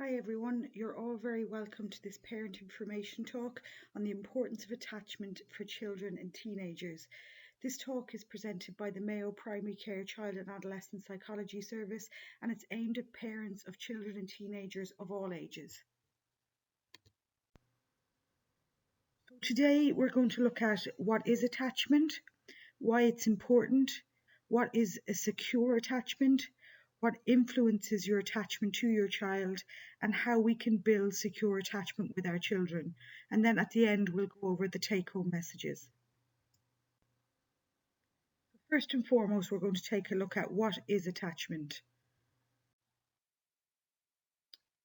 Hi everyone, you're all very welcome to this parent information talk on the importance of attachment for children and teenagers. This talk is presented by the Mayo Primary Care Child and Adolescent Psychology Service, and it's aimed at parents of children and teenagers of all ages. Today we're going to look at what is attachment, why it's important, what is a secure attachment, what influences your attachment to your child, and how we can build secure attachment with our children. And then at the end, we'll go over the take-home messages. First and foremost, we're going to take a look at what is attachment.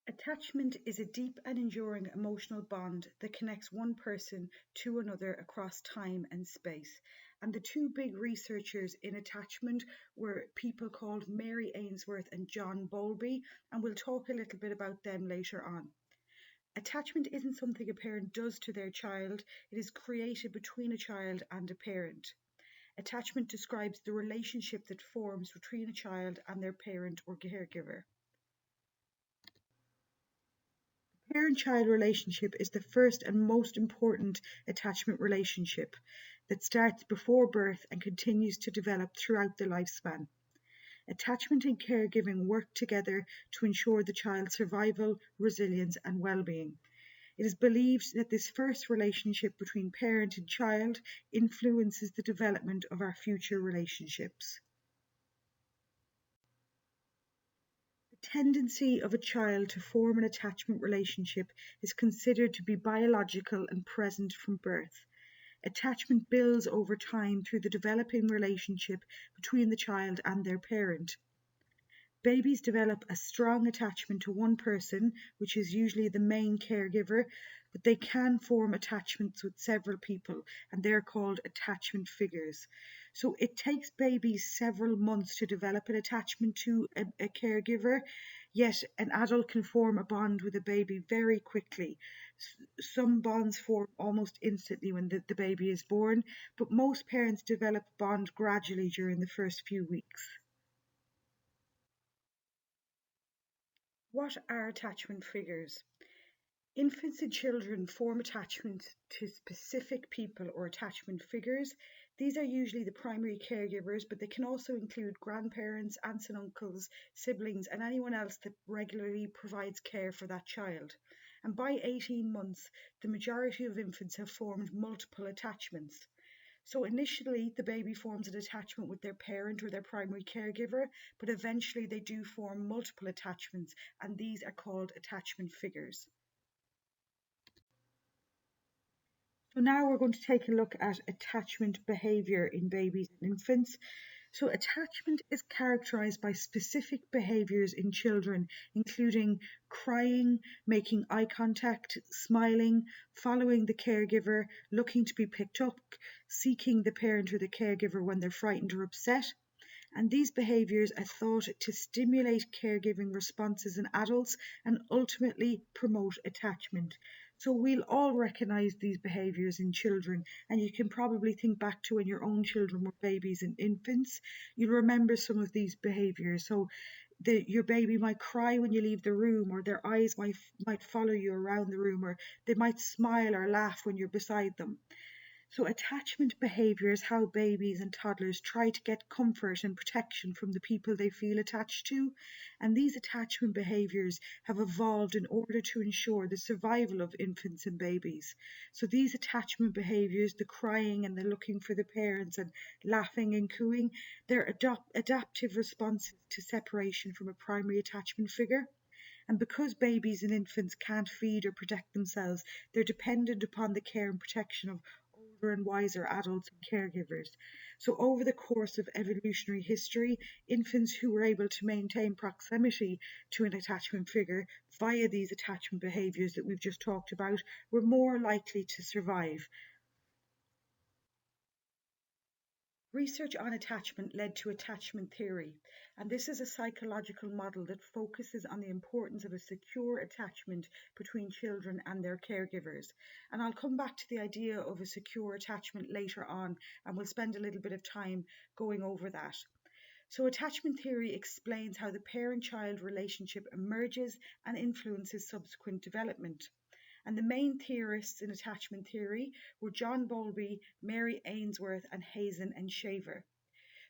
Attachment is a deep and enduring emotional bond that connects one person to another across time and space. And the two big researchers in attachment were people called Mary Ainsworth and John Bowlby, and we'll talk a little bit about them later on. Attachment isn't something a parent does to their child, it is created between a child and a parent. Attachment describes the relationship that forms between a child and their parent or caregiver. Parent-child relationship is the first and most important attachment relationship that starts before birth and continues to develop throughout the lifespan. Attachment and caregiving work together to ensure the child's survival, resilience, and well-being. It is believed that this first relationship between parent and child influences the development of our future relationships. The tendency of a child to form an attachment relationship is considered to be biological and present from birth. Attachment builds over time through the developing relationship between the child and their parent. Babies develop a strong attachment to one person, which is usually the main caregiver, but they can form attachments with several people, and they're called attachment figures. So it takes babies several months to develop an attachment to a caregiver, yet an adult can form a bond with a baby very quickly. Some bonds form almost instantly when the baby is born, but most parents develop a bond gradually during the first few weeks. What are attachment figures? Infants and children form attachments to specific people or attachment figures. These are usually the primary caregivers, but they can also include grandparents, aunts and uncles, siblings, and anyone else that regularly provides care for that child. And by 18 months, the majority of infants have formed multiple attachments. So initially, the baby forms an attachment with their parent or their primary caregiver, but eventually they do form multiple attachments, and these are called attachment figures. So now we're going to take a look at attachment behaviour in babies and infants. So attachment is characterised by specific behaviours in children, including crying, making eye contact, smiling, following the caregiver, looking to be picked up, seeking the parent or the caregiver when they're frightened or upset. And these behaviours are thought to stimulate caregiving responses in adults and ultimately promote attachment. So we'll all recognise these behaviours in children, and you can probably think back to when your own children were babies and infants. You'll remember some of these behaviours. So your baby might cry when you leave the room, or their eyes might follow you around the room, or they might smile or laugh when you're beside them. So attachment behaviour is how babies and toddlers try to get comfort and protection from the people they feel attached to, and these attachment behaviours have evolved in order to ensure the survival of infants and babies. So these attachment behaviours, the crying and the looking for the parents and laughing and cooing, they're adaptive responses to separation from a primary attachment figure. And because babies and infants can't feed or protect themselves, they're dependent upon the care and protection of older and wiser adults and caregivers. So over the course of evolutionary history, infants who were able to maintain proximity to an attachment figure via these attachment behaviours that we've just talked about were more likely to survive. Research on attachment led to attachment theory, and this is a psychological model that focuses on the importance of a secure attachment between children and their caregivers. And I'll come back to the idea of a secure attachment later on, and we'll spend a little bit of time going over that. So, attachment theory explains how the parent child relationship emerges and influences subsequent development. And the main theorists in attachment theory were John Bowlby, Mary Ainsworth, and Hazen and Shaver.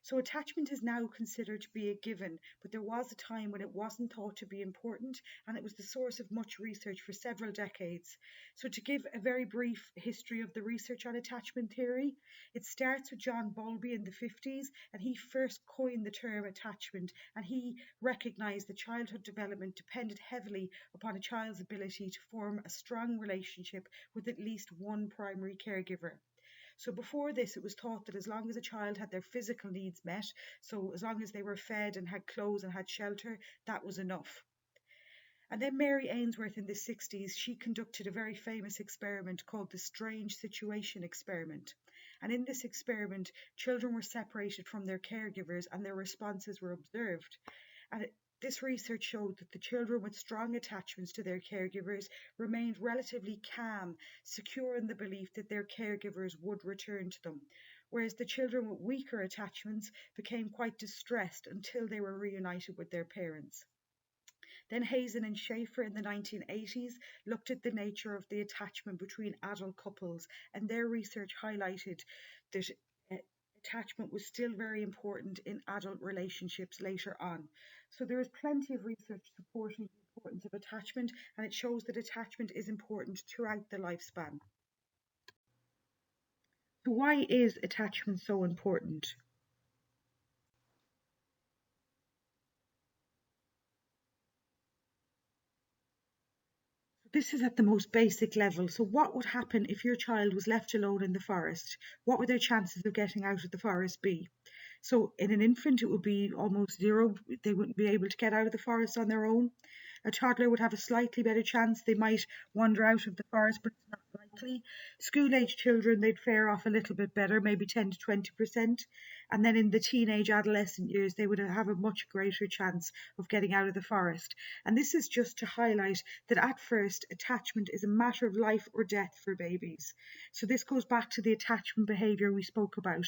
So attachment is now considered to be a given, but there was a time when it wasn't thought to be important, and it was the source of much research for several decades. So to give a very brief history of the research on attachment theory, it starts with John Bowlby in the 50s, and he first coined the term attachment, and he recognized that childhood development depended heavily upon a child's ability to form a strong relationship with at least one primary caregiver. So before this, it was thought that as long as a child had their physical needs met, so as long as they were fed and had clothes and had shelter, that was enough. And then Mary Ainsworth in the 60s, she conducted a very famous experiment called the strange situation experiment. And in this experiment, children were separated from their caregivers and their responses were observed. And this research showed that the children with strong attachments to their caregivers remained relatively calm, secure in the belief that their caregivers would return to them, whereas the children with weaker attachments became quite distressed until they were reunited with their parents. Then Hazen and Schaefer in the 1980s looked at the nature of the attachment between adult couples, and their research highlighted that uh, attachment was still very important in adult relationships later on. So there is plenty of research supporting the importance of attachment, and it shows that attachment is important throughout the lifespan. So why is attachment so important? This is at the most basic level. So, what would happen if your child was left alone in the forest? What would their chances of getting out of the forest be? So, in an infant, it would be almost zero. They wouldn't be able to get out of the forest on their own. A toddler would have a slightly better chance. They might wander out of the forest, but it's not likely. School age children, they'd fare off a little bit better, maybe 10 to 20%. And then in the teenage adolescent years, they would have a much greater chance of getting out of the forest. And this is just to highlight that at first, attachment is a matter of life or death for babies. So this goes back to the attachment behaviour we spoke about,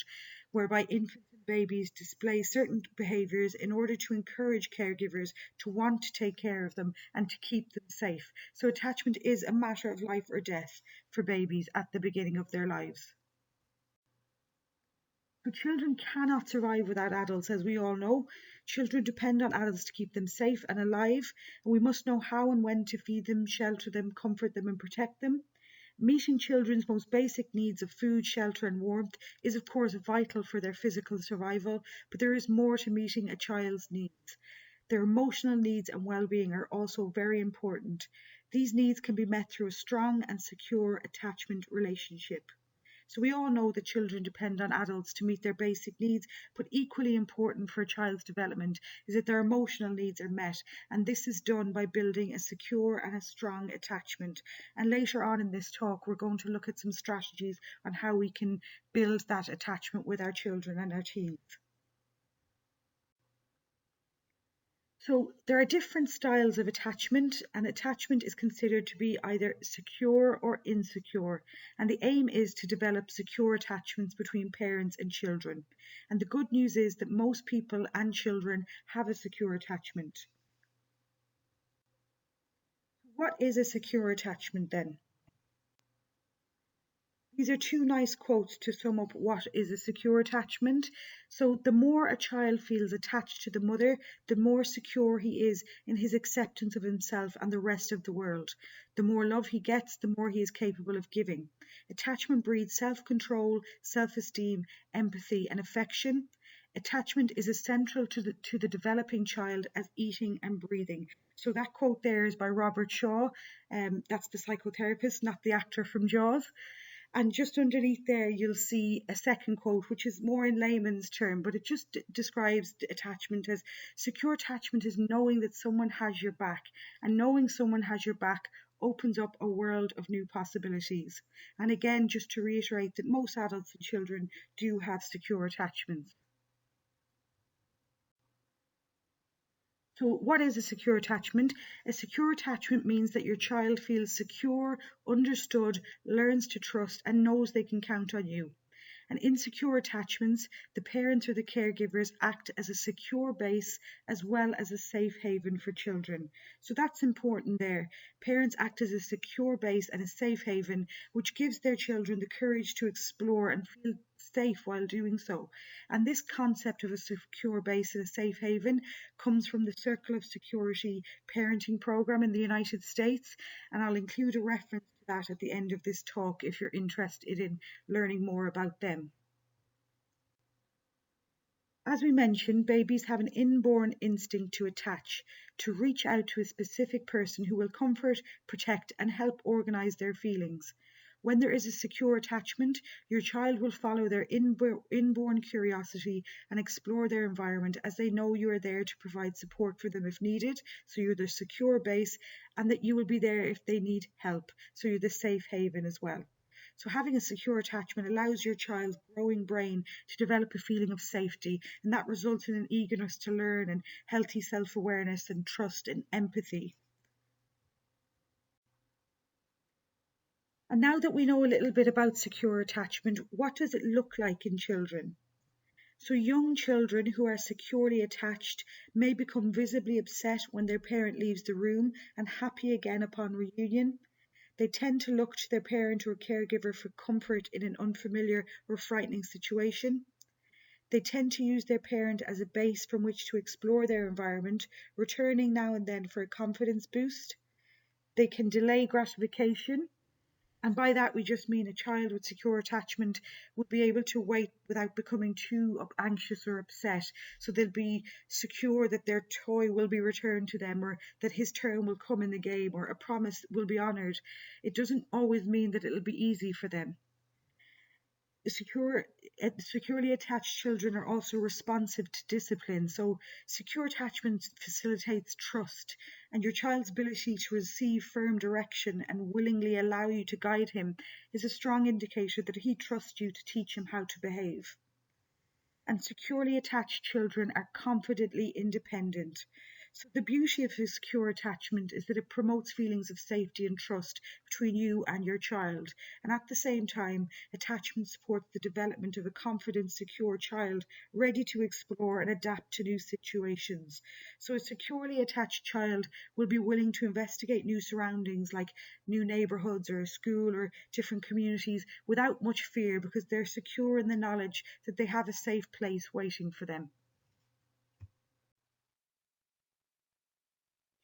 whereby infants and babies display certain behaviours in order to encourage caregivers to want to take care of them and to keep them safe. So attachment is a matter of life or death for babies at the beginning of their lives. So children cannot survive without adults, as we all know. Children depend on adults to keep them safe and alive, and we must know how and when to feed them, shelter them, comfort them, and protect them. Meeting children's most basic needs of food, shelter, and warmth is, of course, vital for their physical survival, but there is more to meeting a child's needs. Their emotional needs and well being are also very important. These needs can be met through a strong and secure attachment relationship. So we all know that children depend on adults to meet their basic needs, but equally important for a child's development is that their emotional needs are met, and this is done by building a secure and a strong attachment. And later on in this talk, we're going to look at some strategies on how we can build that attachment with our children and our teens. So there are different styles of attachment, and attachment is considered to be either secure or insecure. And the aim is to develop secure attachments between parents and children. And the good news is that most people and children have a secure attachment. What is a secure attachment then? These are two nice quotes to sum up what is a secure attachment. So, the more a child feels attached to the mother, the more secure he is in his acceptance of himself and the rest of the world. The more love he gets, the more he is capable of giving. Attachment breeds self control, self esteem, empathy, and affection. Attachment is essential to the developing child as eating and breathing. So, that quote there is by Robert Shaw. That's the psychotherapist, not the actor from Jaws. And just underneath there, you'll see a second quote, which is more in layman's term, but it just describes attachment as secure attachment is knowing that someone has your back, and knowing someone has your back opens up a world of new possibilities. And again, just to reiterate that most adults and children do have secure attachments. So, what is a secure attachment? A secure attachment means that your child feels secure, understood, learns to trust, and knows they can count on you. And in secure attachments, the parents or the caregivers act as a secure base as well as a safe haven for children. So that's important there. Parents act as a secure base and a safe haven, which gives their children the courage to explore and feel safe while doing so. And this concept of a secure base and a safe haven comes from the Circle of Security parenting program in the United States. And I'll include a reference to that at the end of this talk if you're interested in learning more about them. As we mentioned, babies have an inborn instinct to attach, to reach out to a specific person who will comfort, protect, and help organize their feelings. When there is a secure attachment, your child will follow their inborn curiosity and explore their environment, as they know you are there to provide support for them if needed, so you're the secure base, and that you will be there if they need help, so you're the safe haven as well. So having a secure attachment allows your child's growing brain to develop a feeling of safety, and that results in an eagerness to learn and healthy self-awareness and trust and empathy. And now that we know a little bit about secure attachment, what does it look like in children? So young children who are securely attached may become visibly upset when their parent leaves the room and happy again upon reunion. They tend to look to their parent or caregiver for comfort in an unfamiliar or frightening situation. They tend to use their parent as a base from which to explore their environment, returning now and then for a confidence boost. They can delay gratification, and by that we just mean a child with secure attachment would be able to wait without becoming too anxious or upset. So they'll be secure that their toy will be returned to them, or that his turn will come in the game, or a promise will be honoured. It doesn't always mean that it'll be easy for them. Securely attached children are also responsive to discipline. So secure attachment facilitates trust, and your child's ability to receive firm direction and willingly allow you to guide him is a strong indicator that he trusts you to teach him how to behave. And securely attached children are confidently independent. So the beauty of a secure attachment is that it promotes feelings of safety and trust between you and your child. And at the same time, attachment supports the development of a confident, secure child ready to explore and adapt to new situations. So a securely attached child will be willing to investigate new surroundings like new neighborhoods or a school or different communities without much fear, because they're secure in the knowledge that they have a safe place waiting for them.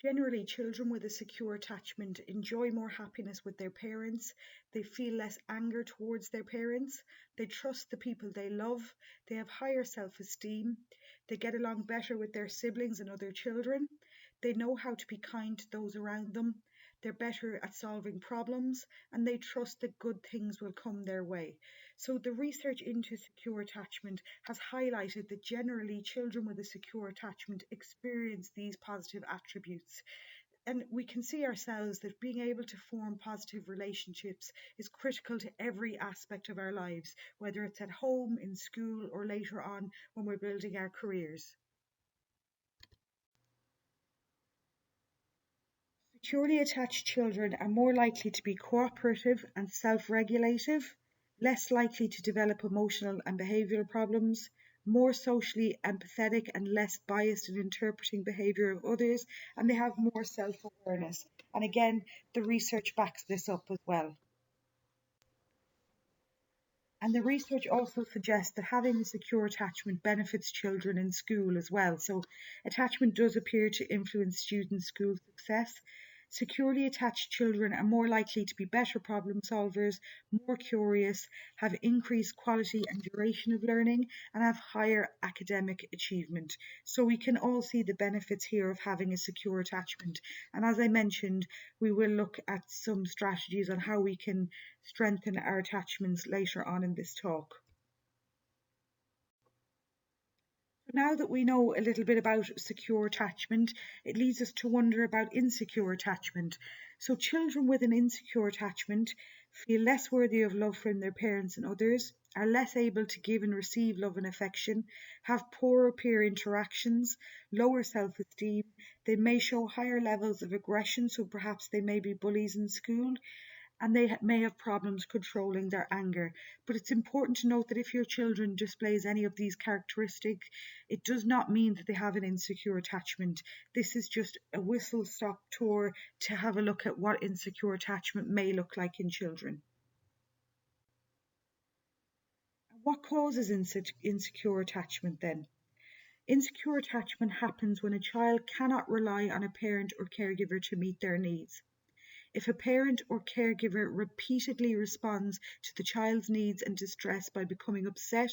Generally, children with a secure attachment enjoy more happiness with their parents. They feel less anger towards their parents. They trust the people they love. They have higher self-esteem. They get along better with their siblings and other children. They know how to be kind to those around them. They're better at solving problems, and they trust that good things will come their way. So the research into secure attachment has highlighted that generally children with a secure attachment experience these positive attributes. And we can see ourselves that being able to form positive relationships is critical to every aspect of our lives, whether it's at home, in school, or later on when we're building our careers. Securely attached children are more likely to be cooperative and self-regulative, less likely to develop emotional and behavioural problems, more socially empathetic and less biased in interpreting behaviour of others, and they have more self-awareness. And again, the research backs this up as well. And the research also suggests that having a secure attachment benefits children in school as well. So attachment does appear to influence students' school success. Securely attached children are more likely to be better problem solvers, more curious, have increased quality and duration of learning, and have higher academic achievement. So we can all see the benefits here of having a secure attachment. And as I mentioned, we will look at some strategies on how we can strengthen our attachments later on in this talk. Now that we know a little bit about secure attachment, it leads us to wonder about insecure attachment. So children with an insecure attachment feel less worthy of love from their parents and others, are less able to give and receive love and affection, have poorer peer interactions, lower self-esteem. They may show higher levels of aggression, so perhaps they may be bullies in school, and they may have problems controlling their anger. But it's important to note that if your children displays any of these characteristics, it does not mean that they have an insecure attachment. This is just a whistle stop tour to have a look at what insecure attachment may look like in children. What causes insecure attachment then? Insecure attachment happens when a child cannot rely on a parent or caregiver to meet their needs. If a parent or caregiver repeatedly responds to the child's needs and distress by becoming upset,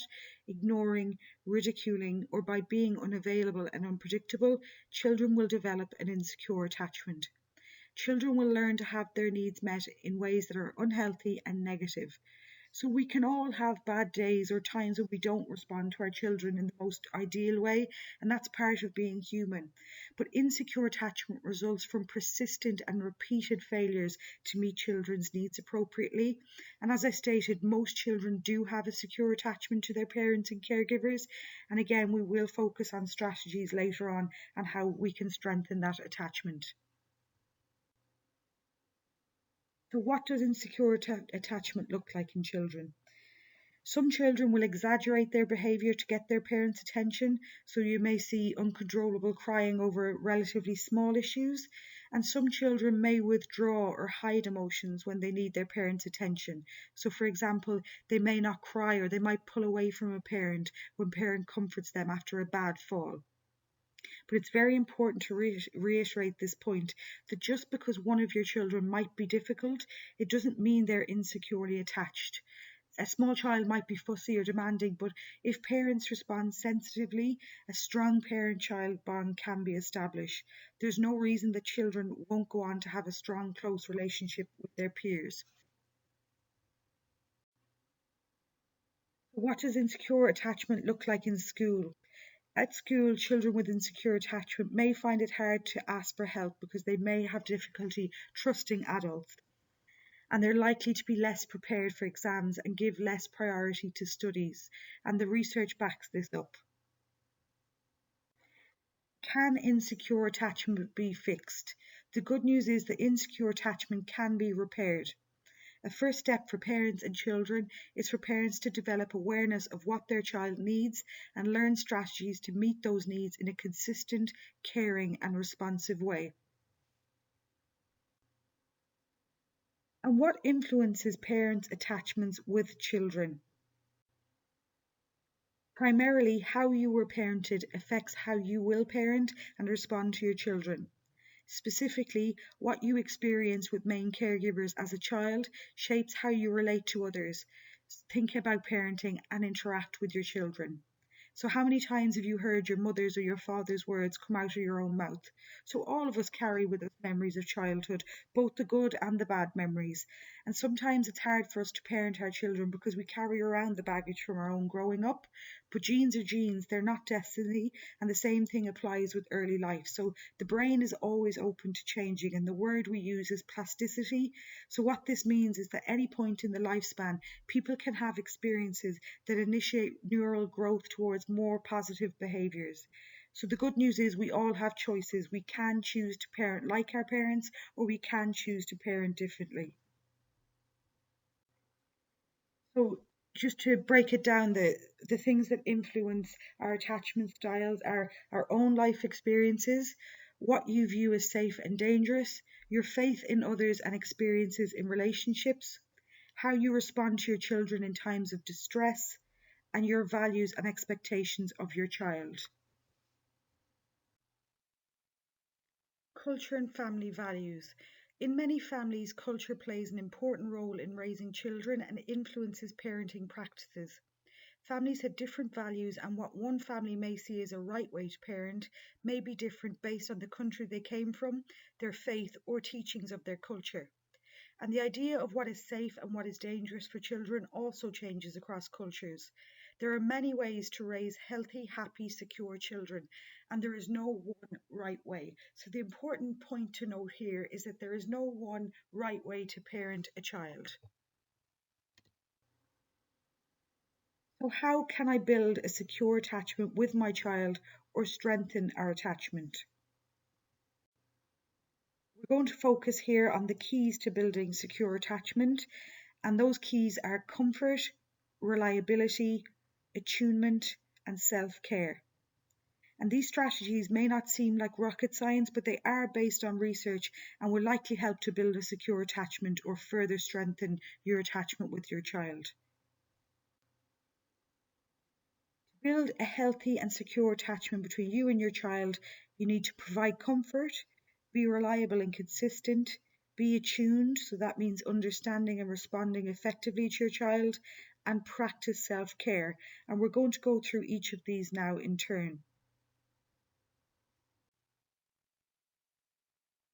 ignoring, ridiculing, or by being unavailable and unpredictable, children will develop an insecure attachment. Children will learn to have their needs met in ways that are unhealthy and negative. So we can all have bad days or times when we don't respond to our children in the most ideal way, and that's part of being human. But insecure attachment results from persistent and repeated failures to meet children's needs appropriately. And as I stated, most children do have a secure attachment to their parents and caregivers. And again, we will focus on strategies later on how we can strengthen that attachment. So, what does insecure attachment look like in children? Some children will exaggerate their behaviour to get their parents' attention, so you may see uncontrollable crying over relatively small issues, and some children may withdraw or hide emotions when they need their parents' attention. So, for example, they may not cry or they might pull away from a parent when parent comforts them after a bad fall. But it's very important to reiterate this point that just because one of your children might be difficult, it doesn't mean they're insecurely attached. A small child might be fussy or demanding, but if parents respond sensitively, a strong parent-child bond can be established. There's no reason that children won't go on to have a strong, close relationship with their peers. What does insecure attachment look like in school? At school, children with insecure attachment may find it hard to ask for help because they may have difficulty trusting adults, and they're likely to be less prepared for exams and give less priority to studies. And the research backs this up. Can insecure attachment be fixed? The good news is that insecure attachment can be repaired. A first step for parents and children is for parents to develop awareness of what their child needs and learn strategies to meet those needs in a consistent, caring, and responsive way. And what influences parents' attachments with children? Primarily, how you were parented affects how you will parent and respond to your children. Specifically, what you experience with main caregivers as a child shapes how you relate to others, think about parenting, and interact with your children. So, how many times have you heard your mother's or your father's words come out of your own mouth? So, all of us carry with us memories of childhood, both the good and the bad memories. And sometimes it's hard for us to parent our children because we carry around the baggage from our own growing up. But genes are genes, they're not destiny, and the same thing applies with early life. So, the brain is always open to changing, and the word we use is plasticity. So, what this means is that any point in the lifespan, people can have experiences that initiate neural growth towards more positive behaviours. So the good news is we all have choices. We can choose to parent like our parents, or we can choose to parent differently. So just to break it down, the things that influence our attachment styles are our own life experiences, what you view as safe and dangerous, your faith in others and experiences in relationships, how you respond to your children in times of distress, and your values and expectations of your child. Culture and family values. In many families, culture plays an important role in raising children and influences parenting practices. Families have different values, and what one family may see as a right way to parent may be different based on the country they came from, their faith, or teachings of their culture. And the idea of what is safe and what is dangerous for children also changes across cultures. There are many ways to raise healthy, happy, secure children, and there is no one right way. So, the important point to note here is that there is no one right way to parent a child. So, how can I build a secure attachment with my child or strengthen our attachment? We're going to focus here on the keys to building secure attachment, and those keys are comfort, reliability, attunement, and self-care. And these strategies may not seem like rocket science, but they are based on research and will likely help to build a secure attachment or further strengthen your attachment with your child. To build a healthy and secure attachment between you and your child, you need to provide comfort, be reliable and consistent, be attuned, so that means understanding and responding effectively to your child, and practice self-care. And we're going to go through each of these now in turn.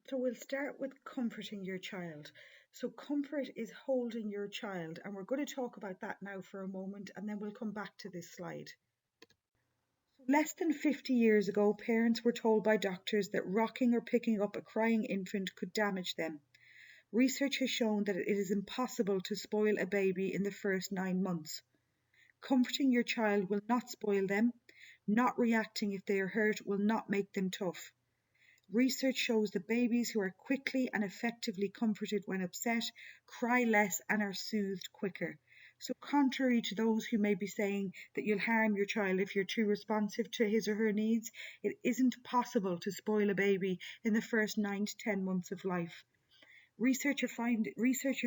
So we'll start with comforting your child. So comfort is holding your child, and we're going to talk about that now for a moment, and then we'll come back to this slide. Less than 50 years ago, parents were told by doctors that rocking or picking up a crying infant could damage them. Research has shown that it is impossible to spoil a baby in the first 9 months. Comforting your child will not spoil them. Not reacting if they are hurt will not make them tough. Research shows that babies who are quickly and effectively comforted when upset cry less and are soothed quicker. So contrary to those who may be saying that you'll harm your child if you're too responsive to his or her needs, it isn't possible to spoil a baby in the first 9 to 10 months of life. Researchers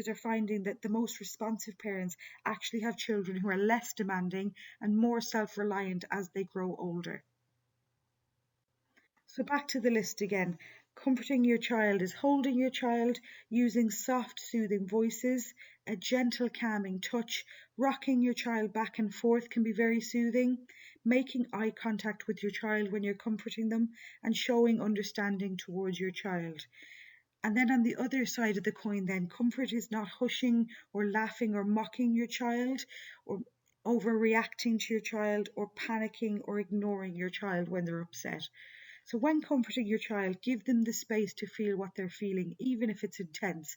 are finding that the most responsive parents actually have children who are less demanding and more self-reliant as they grow older. So back to the list again. Comforting your child is holding your child, using soft, soothing voices, a gentle, calming touch. Rocking your child back and forth can be very soothing. Making eye contact with your child when you're comforting them, and showing understanding towards your child. And then on the other side of the coin, then, comfort is not hushing or laughing or mocking your child, or overreacting to your child, or panicking or ignoring your child when they're upset. So when comforting your child, give them the space to feel what they're feeling, even if it's intense.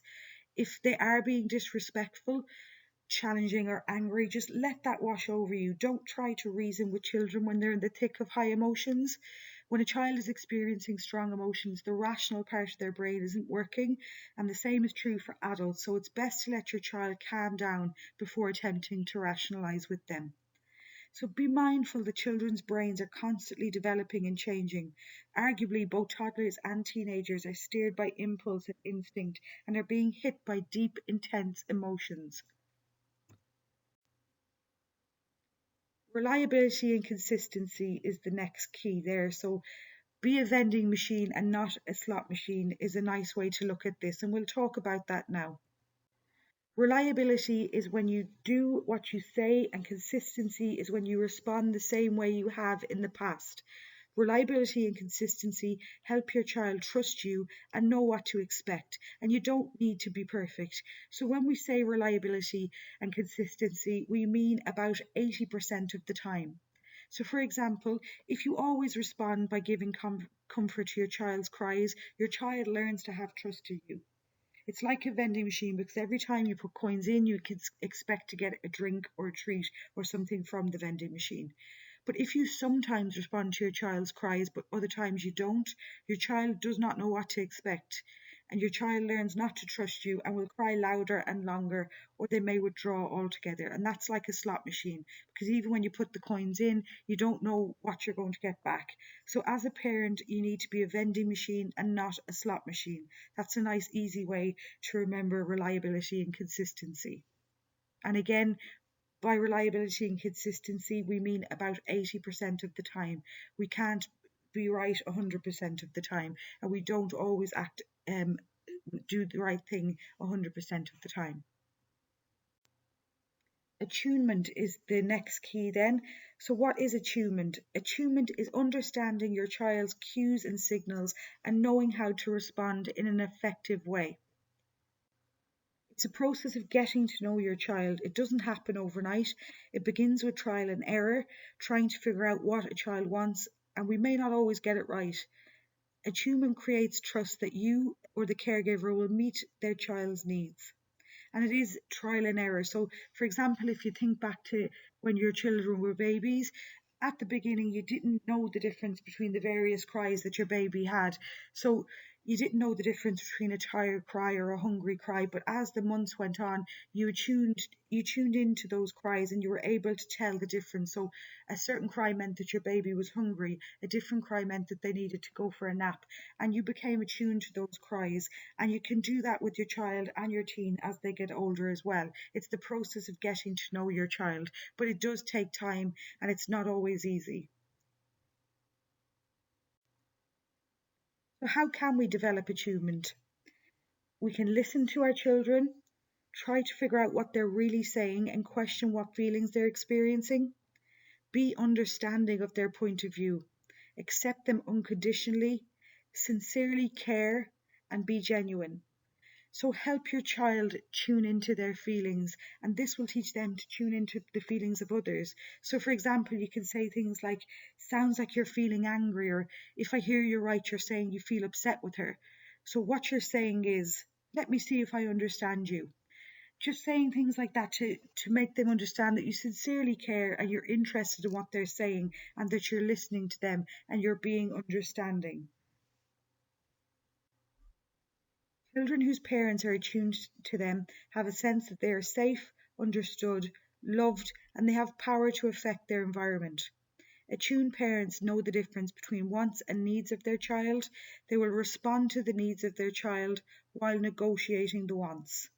If they are being disrespectful, challenging, or angry, just let that wash over you. Don't try to reason with children when they're in the thick of high emotions. When a child is experiencing strong emotions, the rational part of their brain isn't working, and the same is true for adults. So it's best to let your child calm down before attempting to rationalize with them. So be mindful that children's brains are constantly developing and changing. Arguably, both toddlers and teenagers are steered by impulse and instinct and are being hit by deep, intense emotions. Reliability and consistency is the next key there. So be a vending machine and not a slot machine is a nice way to look at this, and we'll talk about that now. Reliability is when you do what you say, and consistency is when you respond the same way you have in the past. Reliability and consistency help your child trust you and know what to expect, and you don't need to be perfect. So when we say reliability and consistency, we mean about 80% of the time. So for example, if you always respond by giving comfort to your child's cries, your child learns to have trust in you. It's like a vending machine, because every time you put coins in, you can expect to get a drink or a treat or something from the vending machine. But if you sometimes respond to your child's cries, but other times you don't, your child does not know what to expect. And your child learns not to trust you and will cry louder and longer, or they may withdraw altogether. And that's like a slot machine, because even when you put the coins in, you don't know what you're going to get back. So as a parent, you need to be a vending machine and not a slot machine. That's a nice, easy way to remember reliability and consistency. And again, by reliability and consistency, we mean about 80% of the time. We can't be right 100% of the time, and we don't always do the right thing 100% of the time. Attunement is the next key then. So what is attunement? Attunement is understanding your child's cues and signals and knowing how to respond in an effective way. It's a process of getting to know your child. It doesn't happen overnight. It begins with trial and error, trying to figure out what a child wants, and we may not always get it right. Attunement creates trust that you or the caregiver will meet their child's needs. And it is trial and error. So, for example, if you think back to when your children were babies, at the beginning you didn't know the difference between the various cries that your baby had. So You didn't know the difference between a tired cry or a hungry cry, but as the months went on, you tuned into those cries and you were able to tell the difference. So a certain cry meant that your baby was hungry, a different cry meant that they needed to go for a nap, and you became attuned to those cries. And you can do that with your child and your teen as they get older as well. It's the process of getting to know your child, but it does take time and it's not always easy. So how can we develop attunement? We can listen to our children, try to figure out what they're really saying and question what feelings they're experiencing. Be understanding of their point of view. Accept them unconditionally. Sincerely care and be genuine. So help your child tune into their feelings, and this will teach them to tune into the feelings of others. So, for example, you can say things like, sounds like you're feeling angry, or if I hear you right, you're saying you feel upset with her. So, what you're saying is, let me see if I understand you. Just saying things like that to make them understand that you sincerely care and you're interested in what they're saying and that you're listening to them and you're being understanding. Children whose parents are attuned to them have a sense that they are safe, understood, loved, and they have power to affect their environment. Attuned parents know the difference between wants and needs of their child. They will respond to the needs of their child while negotiating the wants.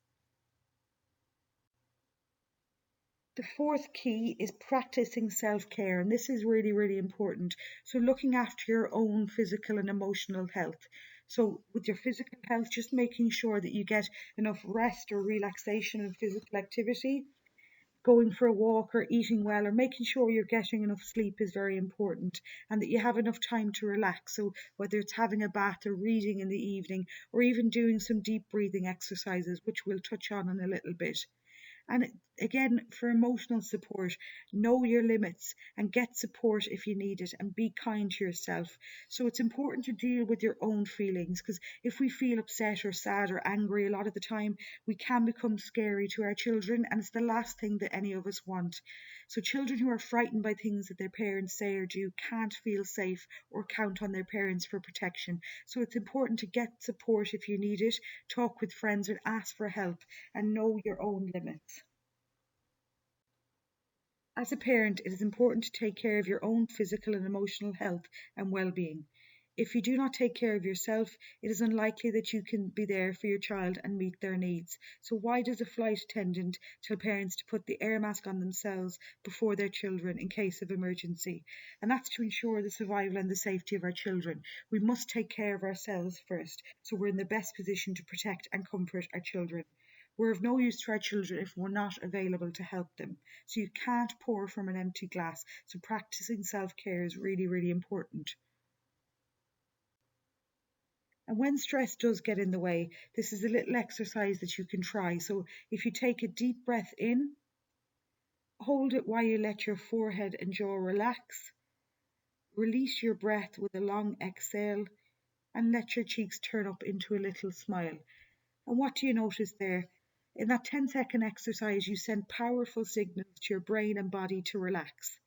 The fourth key is practicing self care, and this is really, really important. So, looking after your own physical and emotional health. So, with your physical health, just making sure that you get enough rest or relaxation and physical activity. Going for a walk or eating well or making sure you're getting enough sleep is very important and that you have enough time to relax. So, whether it's having a bath or reading in the evening or even doing some deep breathing exercises, which we'll touch on in a little bit. And again, for emotional support, know your limits and get support if you need it and be kind to yourself. So it's important to deal with your own feelings because if we feel upset or sad or angry, a lot of the time we can become scary to our children, and it's the last thing that any of us want. So children who are frightened by things that their parents say or do can't feel safe or count on their parents for protection. So it's important to get support if you need it, talk with friends and ask for help and know your own limits. As a parent, it is important to take care of your own physical and emotional health and well being. If you do not take care of yourself, it is unlikely that you can be there for your child and meet their needs. So, why does a flight attendant tell parents to put the air mask on themselves before their children in case of emergency? And that's to ensure the survival and the safety of our children. We must take care of ourselves first, so we're in the best position to protect and comfort our children. We're of no use to our children if we're not available to help them. So you can't pour from an empty glass. So practicing self care is really, really important. And when stress does get in the way, this is a little exercise that you can try. So if you take a deep breath in, hold it while you let your forehead and jaw relax, release your breath with a long exhale, and let your cheeks turn up into a little smile. And what do you notice there? In that 10-second exercise, you send powerful signals to your brain and body to relax.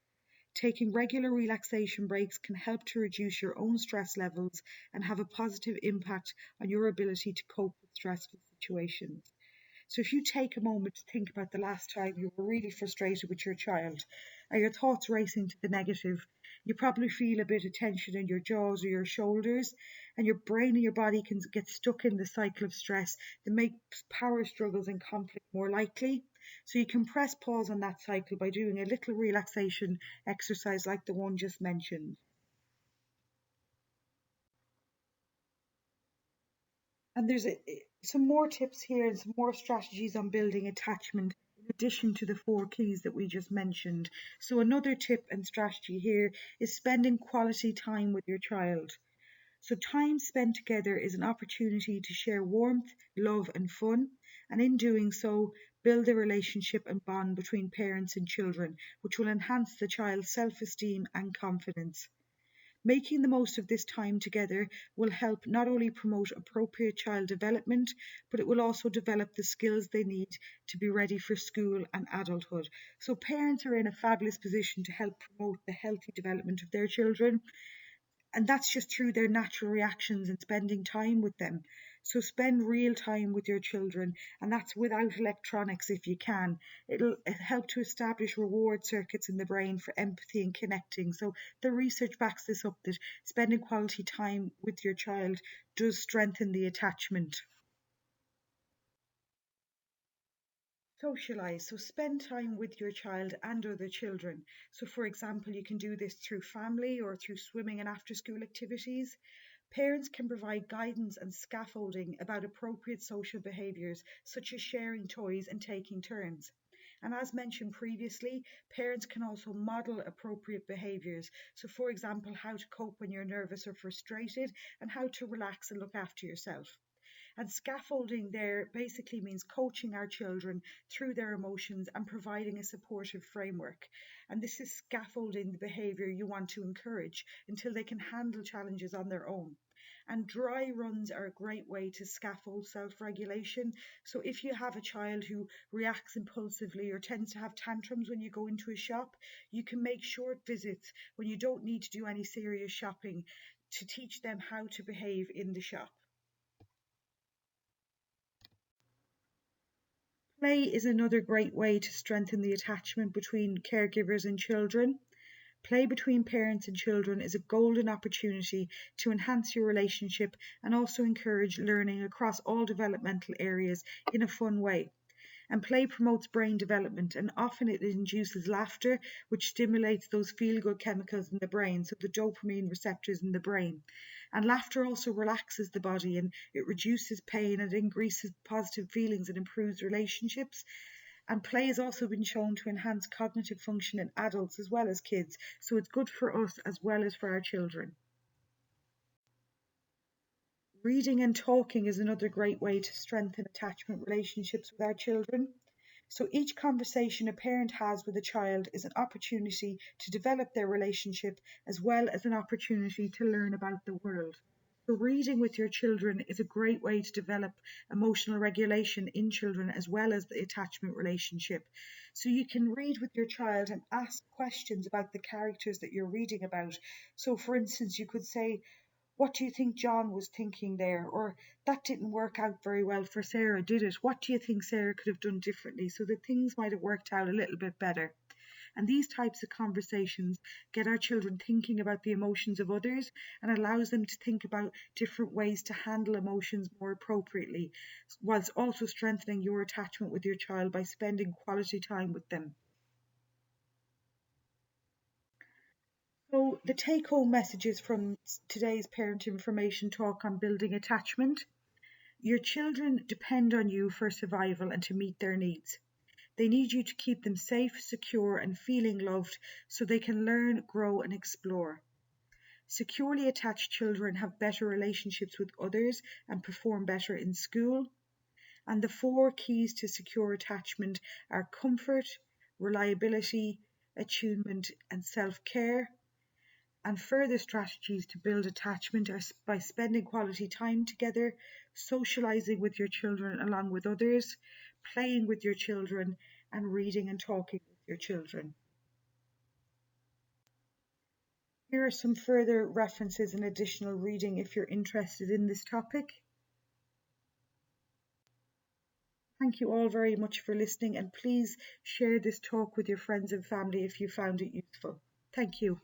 Taking regular relaxation breaks can help to reduce your own stress levels and have a positive impact on your ability to cope with stressful situations. So, if you take a moment to think about the last time you were really frustrated with your child, are your thoughts racing to the negative? You probably feel a bit of tension in your jaws or your shoulders, and your brain and your body can get stuck in the cycle of stress that makes power struggles and conflict more likely. So, you can press pause on that cycle by doing a little relaxation exercise like the one just mentioned. And there's some more tips here and some more strategies on building attachment in addition to the four keys that we just mentioned. So, another tip and strategy here is spending quality time with your child. So, time spent together is an opportunity to share warmth, love, and fun, and in doing so, build a relationship and bond between parents and children, which will enhance the child's self esteem and confidence. Making the most of this time together will help not only promote appropriate child development, but it will also develop the skills they need to be ready for school and adulthood. So, parents are in a fabulous position to help promote the healthy development of their children. And that's just through their natural reactions and spending time with them. So spend real time with your children, and that's without electronics if you can. It'll help to establish reward circuits in the brain for empathy and connecting. So the research backs this up, that spending quality time with your child does strengthen the attachment. Socialize, so spend time with your child and other children. So, for example, you can do this through family or through swimming and after school activities. Parents can provide guidance and scaffolding about appropriate social behaviours, such as sharing toys and taking turns. And as mentioned previously, parents can also model appropriate behaviours. So, for example, how to cope when you're nervous or frustrated, and how to relax and look after yourself. And scaffolding there basically means coaching our children through their emotions and providing a supportive framework. And this is scaffolding the behaviour you want to encourage until they can handle challenges on their own. And dry runs are a great way to scaffold self regulation. So, if you have a child who reacts impulsively or tends to have tantrums when you go into a shop, you can make short visits when you don't need to do any serious shopping to teach them how to behave in the shop. Play is another great way to strengthen the attachment between caregivers and children. Play between parents and children is a golden opportunity to enhance your relationship and also encourage learning across all developmental areas in a fun way. And play promotes brain development, and often it induces laughter, which stimulates those feel good chemicals in the brain, so the dopamine receptors in the brain. And laughter also relaxes the body, and it reduces pain and increases positive feelings and improves relationships. And play has also been shown to enhance cognitive function in adults as well as kids, so it's good for us as well as for our children. Reading and talking is another great way to strengthen attachment relationships with our children. So each conversation a parent has with a child is an opportunity to develop their relationship as well as an opportunity to learn about the world. So reading with your children is a great way to develop emotional regulation in children as well as the attachment relationship. So you can read with your child and ask questions about the characters that you're reading about. So for instance, you could say, what do you think John was thinking there? Or that didn't work out very well for Sarah, did it? What do you think Sarah could have done differently so that things might have worked out a little bit better? And these types of conversations get our children thinking about the emotions of others and allows them to think about different ways to handle emotions more appropriately, whilst also strengthening your attachment with your child by spending quality time with them. So, the take home messages from today's parent information talk on building attachment. Your children depend on you for survival and to meet their needs. They need you to keep them safe, secure, and feeling loved so they can learn, grow, and explore. Securely attached children have better relationships with others and perform better in school. And the four keys to secure attachment are comfort, reliability, attunement, and self care. And further strategies to build attachment are by spending quality time together, socializing with your children along with others, playing with your children, and reading and talking with your children. Here are some further references and additional reading if you're interested in this topic. Thank you all very much for listening, and please share this talk with your friends and family if you found it useful. Thank you.